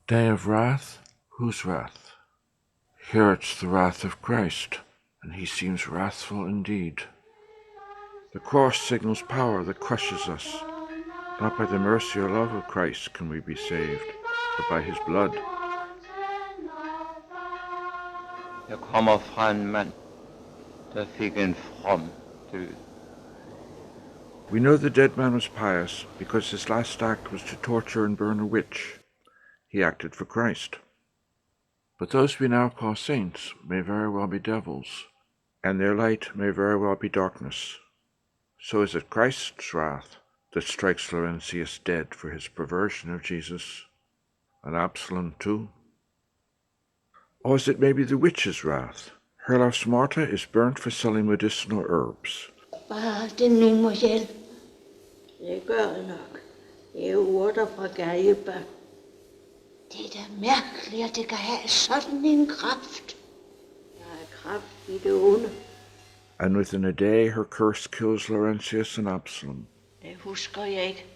Day of wrath? Whose wrath? Here it's the wrath of Christ, and he seems wrathful indeed. The cross signals power that crushes us. Not by the mercy or love of Christ can we be saved, but by his blood. Jeg kommer fra en mand, der fik en from død. We know the dead man was pious because his last act was to torture and burn a witch. He acted for Christ. But those we now call saints may very well be devils, and their light may very well be darkness. So is it Christ's wrath that strikes Laurentius dead for his perversion of Jesus, and Absalom too? Or is it maybe the witch's wrath? Her love's Martha is burnt for selling medicinal herbs. Bare det nu må hjælpe. Det gør det nok. Det er urter fra Gallagher. Det er da mærkeligt, at det kan have sådan en kraft. Der er kraft i det onde. And within a day her curse kills Laurentius and Absalom. Det husker jeg ikke.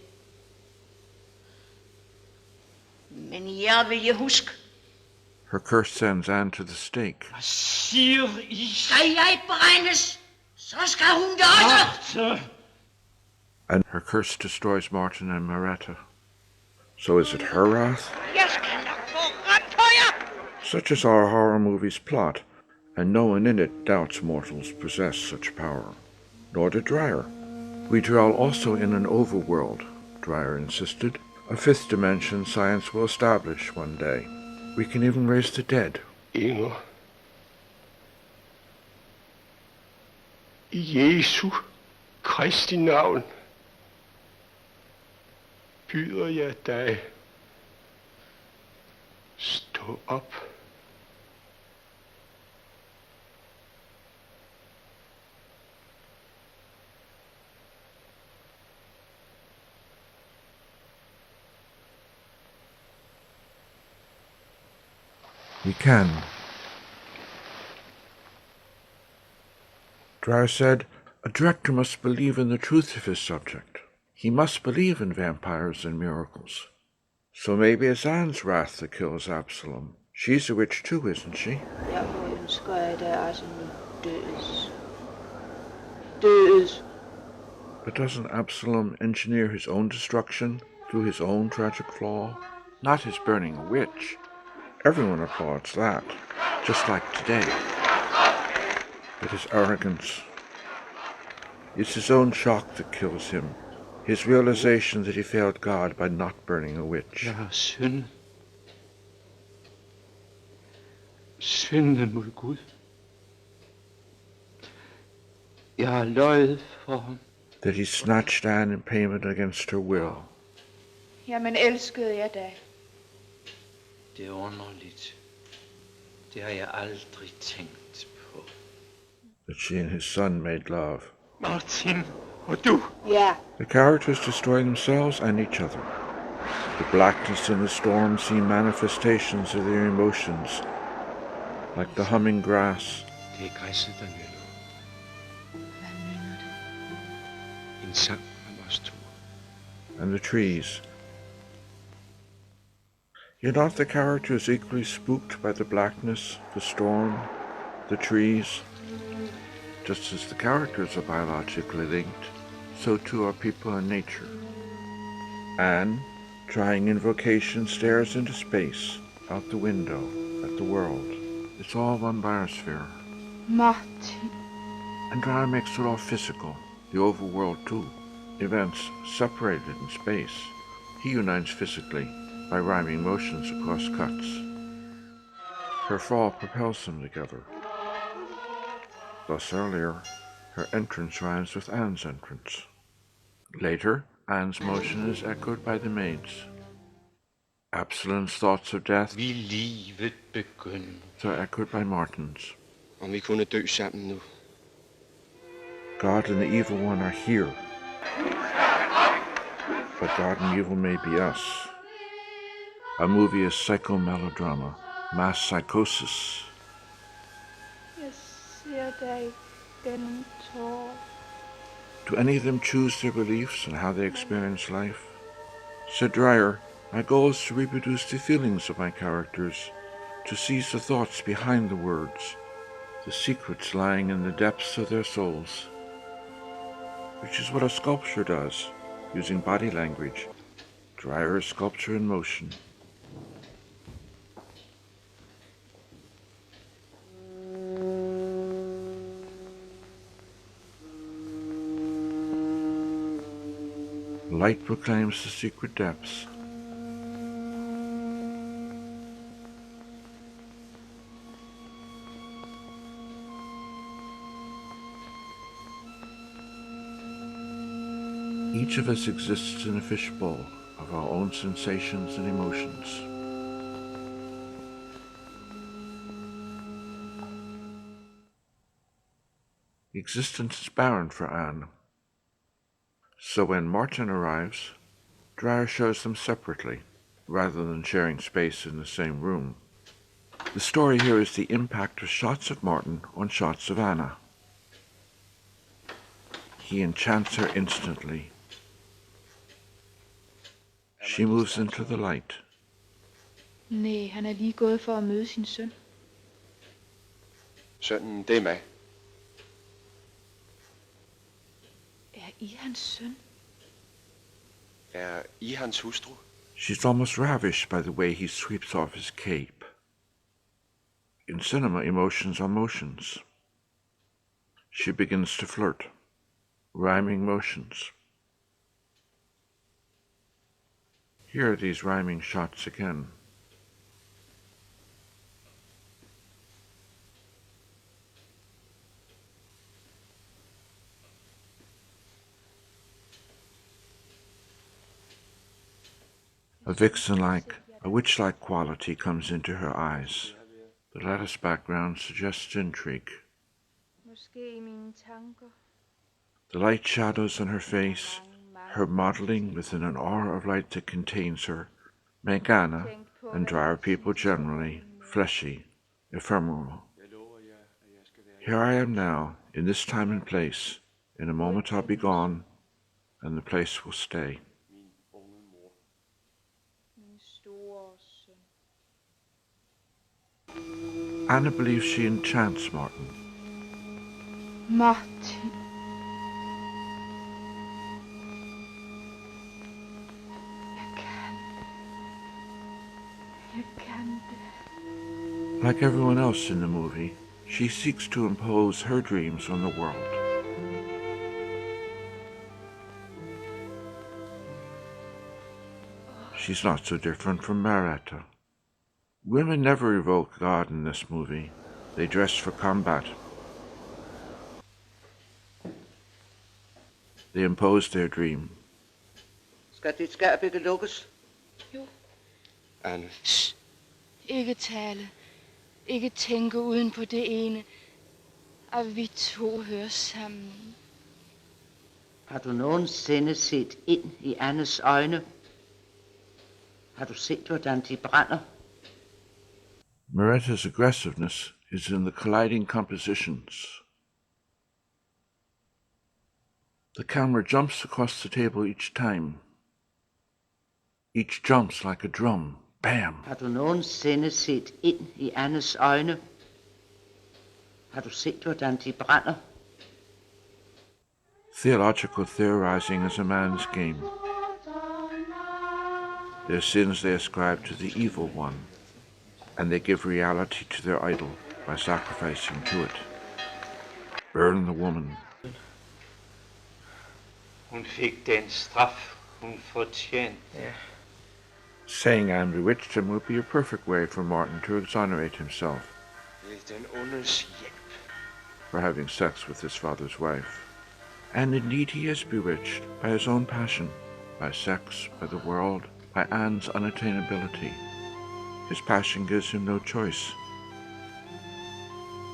Men jeg vil jeg huske. Her curse sends Anne to the stake. Hvad siger I? Skal jeg brændes, så skal hun da også. And her curse destroys Martin and Maretta. So is it her wrath? Jeg skal nok få ret på jer. Such is our horror movie's plot, and no one in it doubts mortals possess such power. Nor did Dreyer. We dwell also in an overworld, Dreyer insisted, a fifth dimension science will establish one day. We can even raise the dead. Inger. I Jesu Kristi navn byder jeg dig. Stå op. We can. Dreyer said, a director must believe in the truth of his subject. He must believe in vampires and miracles. So maybe it's Anne's wrath that kills Absalom. She's a witch too, isn't she? Jeg ønsker, at Absalom dødes. But doesn't Absalom engineer his own destruction through his own tragic flaw? Not his burning a witch. Everyone applauds that, just like today. But his arrogance. It's his own shock that kills him. His realization that he failed God by not burning a witch. Jeg har syndet. Syndet mod Gud. Jeg har løjet for ham. That he snatched Anne in payment against her will. Jamen elskede jeg dig. Det er underligt. Det har jeg aldrig tænkt på. That she and his son made love. Martin, og du. Ja. The characters destroy themselves and each other. The blackness and the storm seem manifestations of their emotions, like the humming grass. Det er græsset, der nynner. Hvad nynner det? En sang om os to. And the trees. Yet aren't the characters equally spooked by the blackness, the storm, the trees? Just as the characters are biologically linked, so too are people and nature. Anne, trying invocation, stares into space, out the window, at the world. It's all one biosphere. Martin. And Dreyer makes it all physical, the overworld too. Events separated in space. He unites physically by rhyming motions across cuts. Her fall propels them together. Thus earlier, her entrance rhymes with Anne's entrance. Later, Anne's motion is echoed by the maids. Absalom's thoughts of death Vil livet begynde. are echoed by Martin's. Om vi kunne dø sammen nu. God and the evil one are here. But God and evil may be us. A movie is psychomelodrama, mass psychosis. Jeg ser dig gennem tårer. Do any of them choose their beliefs and how they experience life? Said Dreyer, My goal is to reproduce the feelings of my characters, to seize the thoughts behind the words, the secrets lying in the depths of their souls, which is what a sculpture does, using body language. Dreyer is sculpture in motion. Light proclaims the secret depths. Each of us exists in a fishbowl of our own sensations and emotions. Existence is barren for Anne. So when Martin arrives, Dreyer shows them separately, rather than sharing space in the same room. The story here is the impact of shots of Martin on shots of Anna. He enchants her instantly. She moves into the light. Nej, han er lige gået for at møde sin søn. Sønnen, det er mig. Er I hans søn? Er I hans hustru? She's almost ravished by the way he sweeps off his cape. In cinema, emotions are motions. She begins to flirt, rhyming motions. Here are these rhyming shots again. A vixen-like, a witch-like quality comes into her eyes. The lattice background suggests intrigue. Måske i mine tanker. The light shadows on her face, her modeling within an aura of light that contains her, make Anna, and Dreyer people generally, fleshy, ephemeral. Here I am now, in this time and place. In a moment I'll be gone, and the place will stay. Min store søn. Anna believes she enchants Martin. Martin. Jeg kan det. Like everyone else in the movie, she seeks to impose her dreams on the world. She's not so different from Marietta. Women never evoke God in this movie. They dress for combat. They impose their dream. Skal dit skab ikke lukkes? Jo. Anne, Ikke tale. Ikke tænke uden på det ene. At vi to hører sammen. Har du nogensinde set ind i Annes øjne? Har du set, hvordan de brænder? Marietta's aggressiveness is in the colliding compositions. The camera jumps across the table each time. Each jumps like a drum. Bam! Har du nogensinde set ind i Annes øjne? Har du set, hvordan de brænder? Theological theorizing is a man's game. Their sins they ascribe to the evil one, and they give reality to their idol by sacrificing to it. Burn the woman. Hun fik den straf, hun fortjente. Ja. Saying Anne bewitched him would be a perfect way for Martin to exonerate himself det er den ondes hjælp. for having sex with his father's wife. And indeed he is bewitched by his own passion, by sex, by the world, by Anne's unattainability. His passion gives him no choice.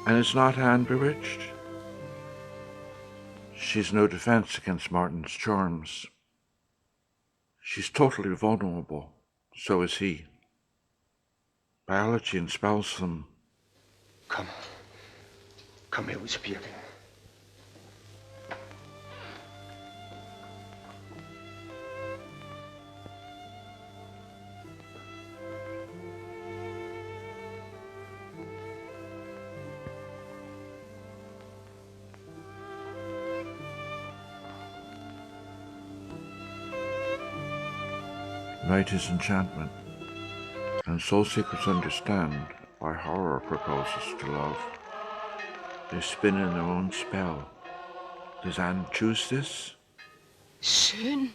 And is not Anne bewitched? She's no defense against Martin's charms. She's totally vulnerable. So is he. Biology enspells them. Kom. Kom herud til Birken. Night is enchantment, and soul seekers understand why horror proposes to love. They spin in their own spell. Does Anne choose this? Synd.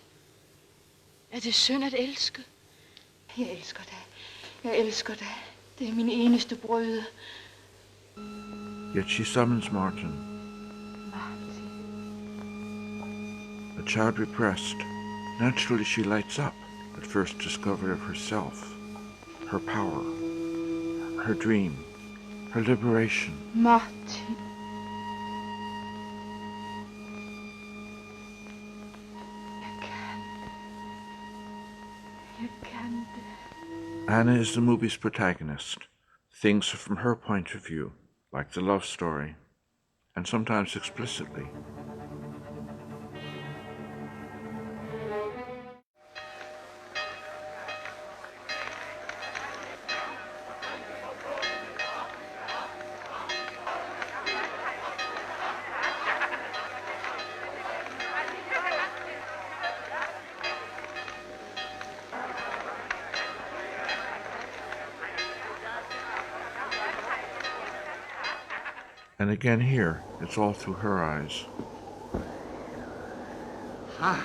Er det synd at elske? Jeg elsker dig. Jeg elsker dig. Det er min eneste brød. Yet she summons Martin. A child repressed, naturally she lights up at first discovery of herself, her power, her dream, her liberation. Martin. Jeg kan det. Anna is the movie's protagonist. Things are from her point of view, like the love story, and sometimes explicitly. And again here, it's all through her eyes. Far!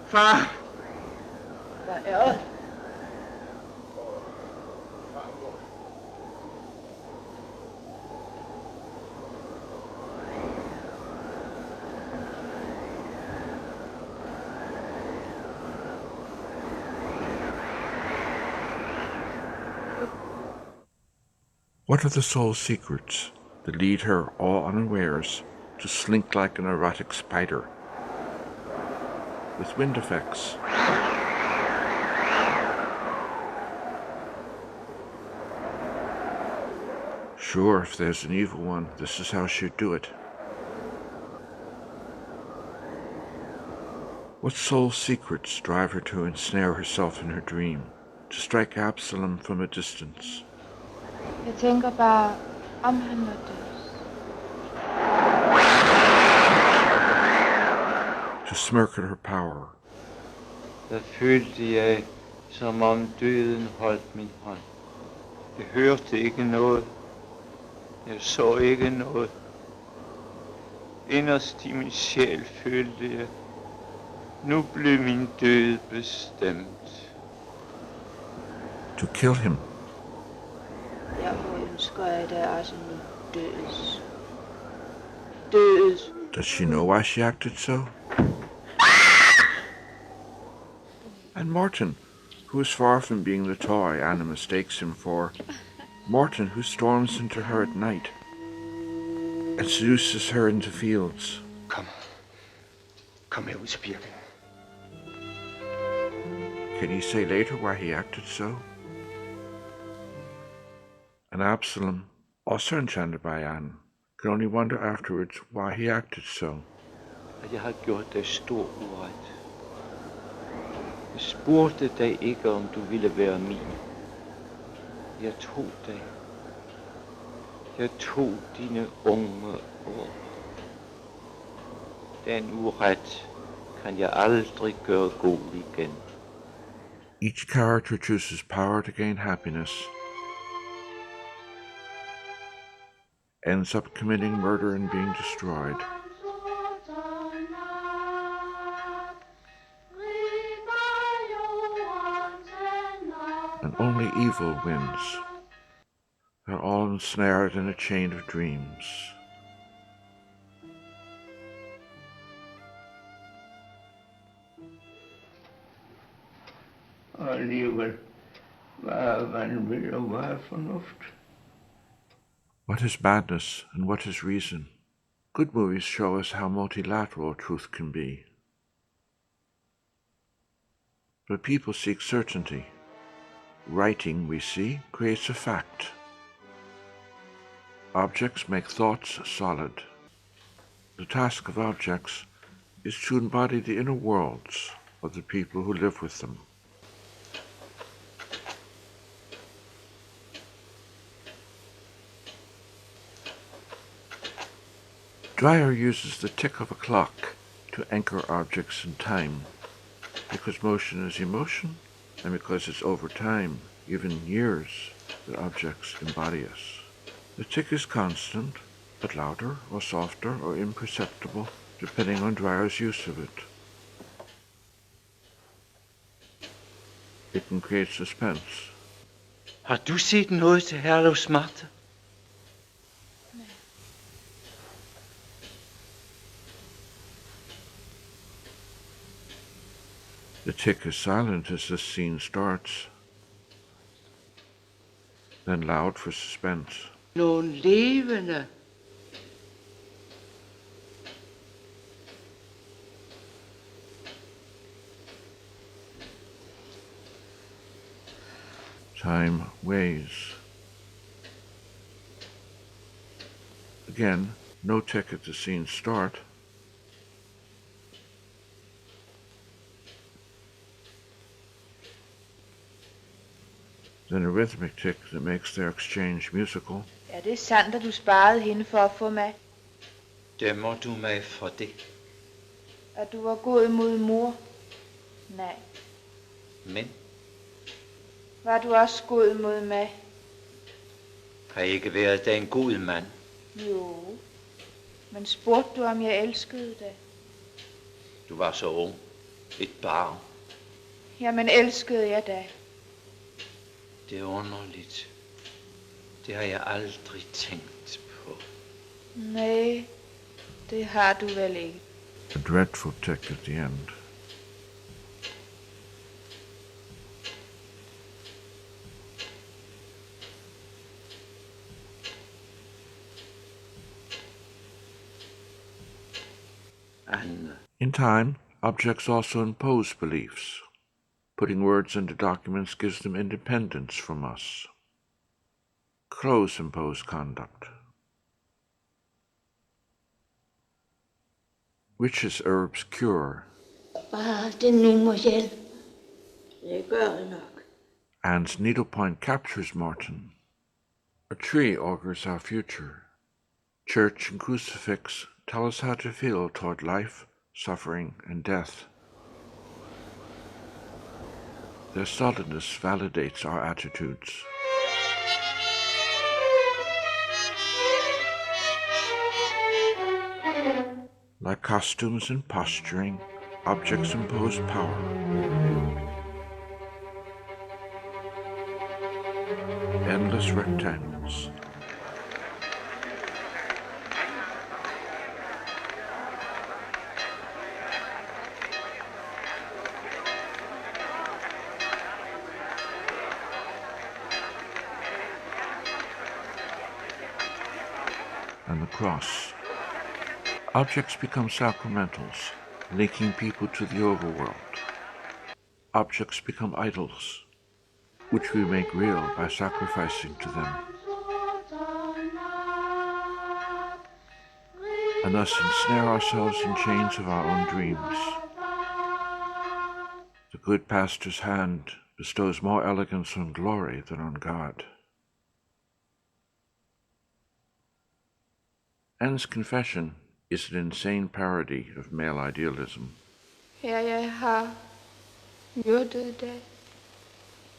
Far! Hvad er det? What are the soul's secrets that lead her all unawares to slink like an erotic spider with wind effects? Sure, if there's an evil one, this is how she'd do it. What soul's secrets drive her to ensnare herself in her dream, to strike Absalom from a distance? Jeg tænker bare, om han må dø. To smirk at her power. Der følte jeg, som om døden holdt min hånd. Jeg hørte ikke noget. Jeg så ikke noget. Inderst i min sjæl følte jeg, nu blev min død bestemt. To kill him. Jeg ønsker, at der er sådan en døds. Does she know why she acted so? And Morton, who is far from being the toy Anna mistakes him for. Morton, who storms into her at night and seduces her into fields. Kom herud til Birken. Can he say later why he acted so? And Absalom, also enchanted by Anne, can only wonder afterwards why he acted so. At jeg har gjort dig stor uret. Jeg spurgte dig ikke, om du ville være min. Jeg tog dig. Jeg tog dine unge år. Den uret kan jeg aldrig gøre god igen. Each character chooses power to gain happiness, ends up committing murder and being destroyed. And only evil wins. They're all ensnared in a chain of dreams. Og alligevel, hvad er vanvid og hvad er fornuft? What is madness and what is reason? Good movies show us how multilateral truth can be. But people seek certainty. Writing, we see, creates a fact. Objects make thoughts solid. The task of objects is to embody the inner worlds of the people who live with them. Dreyer uses the tick of a clock to anchor objects in time. because motion is emotion, and because it's over time, even years, that objects embody us. The tick is constant, but louder or softer or imperceptible, depending on Dreyer's use of it. It can create suspense. Har du set noget til Herlevs Martha? The tick is silent as the scene starts, then loud for suspense. Nogle levende. Time weighs. Again, no tick at the scene's start. Then a rhythmic tick that makes their exchange musical. Er det sandt, at du sparede hende for at få mig? Dømmer du mig for det? At du var god mod mor? Nej. Men Var du også god mod mig? har jeg ikke været da en god mand? Jo. Men spurgte du, om jeg elskede dig? Du var så ung. Et barn. Jamen elskede jeg dig. Det er underligt. Det har jeg aldrig tænkt på. Nej, det har du vel ikke. A dreadful tick at the end. Anne. In time, objects also impose beliefs. Putting words into documents gives them independence from us. Clothes impose conduct. Witches' herbs cure. Bare det nu må hjælpe. Det gør det nok. Anne's needlepoint captures Martin. A tree augurs our future. Church and crucifix tell us how to feel toward life, suffering, and death. Their solidness validates our attitudes. Like costumes and posturing, objects impose power. Endless rectangles. And the cross. Objects become sacramentals, linking people to the overworld. Objects become idols, which we make real by sacrificing to them, and thus ensnare ourselves in chains of our own dreams. The good pastor's hand bestows more elegance on glory than on God. Anne's confession is an insane parody of male idealism. Her jeg har myrdet dig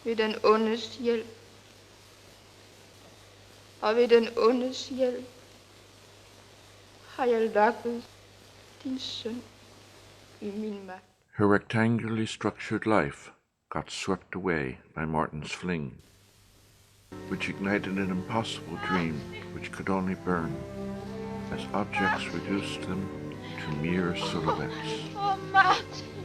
ved den ondes hjælp. Og ved den ondes hjælp har jeg lokket din søn i min magt. Her rectangularly structured life got swept away by Martin's fling, which ignited an impossible dream which could only burn, as objects reduced them to mere silhouettes. Åh, Martin!